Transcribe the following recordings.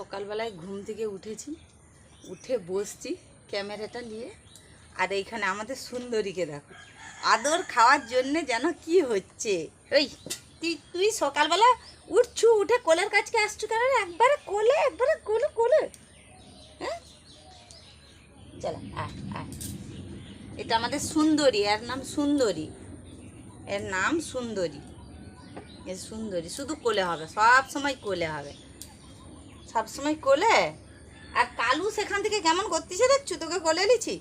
সকালবেলায় ঘুম থেকে উঠেছি, উঠে বসছি ক্যামেরাটা নিয়ে, আর এইখানে আমাদের সুন্দরীকে দেখো আদর খাওয়ার জন্যে যেন কি হচ্ছে। ওই তুই তুই সকালবেলা উঠছু, উঠে কোলের কাছকে আসছু কেন? একবারে কোলে, একবারে কোলে কোলে। হ্যাঁ, চল আয় আয়। এটা আমাদের সুন্দরী, এর নাম সুন্দরী, এর নাম সুন্দরী। এ সুন্দরী শুধু কোলে হবে, সব সময় কোলে হবে, সব সময় কোলে। আর কালু সেখান থেকে কেমন করতেছে দেখছো? তোকে কোলে নিছি,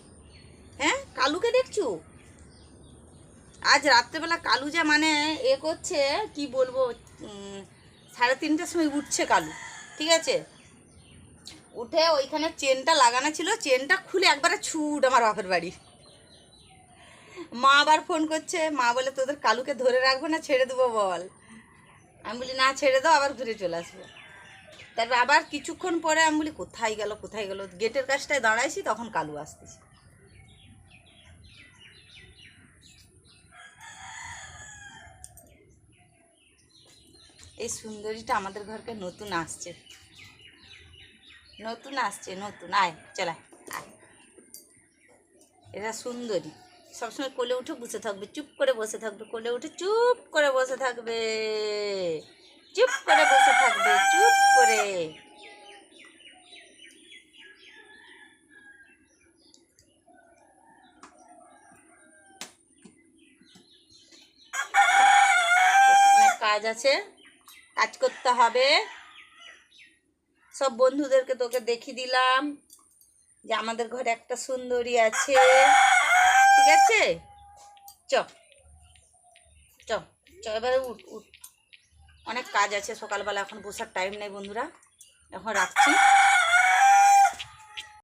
হ্যাঁ কালুকে দেখছো? আজ রাত্রেবেলা কালু যা মানে এ করছে কি বলবো। 3:30টার সময় উঠছে কালু, ঠিক আছে? উঠে ওইখানে চেনটা লাগানো ছিল, চেনটা খুলে একবারে ছুট আমার বাপের বাড়ি। মা আবার ফোন করছে, মা বলে তোদের কালুকে ধরে রাখবো না ছেড়ে দেবো বল? আমি বলি না, ছেড়ে দাও, আবার ঘুরে চলে আসবো। তারপর আবার কিছুক্ষণ পরে আমি বলি কোথায় গেল কোথায় গেল, গেটের কাছটায় দাঁড়াইছি, তখন কালু আসতেছে। এই সুন্দরীটা আমাদের ঘরকে নতুন আসছে, নতুন আসছে, নতুন। আয় চল আয় আয়। এরা সুন্দরী, সবসময় কোলে উঠে বসে থাকবে, চুপ করে বসে থাকবে, কোলে উঠে চুপ করে বসে থাকবে, চুপ করে বসে থাকবে, চুপ করে। অনেক কাজ আছে, কাজ করতে হবে। সব বন্ধুদেরকে তোকে দেখিয়ে দিলাম যে আমাদের ঘরে একটা সুন্দরী আছে, ঠিক আছে? চ চ চ, এবারে উঠ উঠ, অনেক কাজ আছে সকালবেলা, এখন বসার টাইম নেই বন্ধুরা, এখন রাখছি।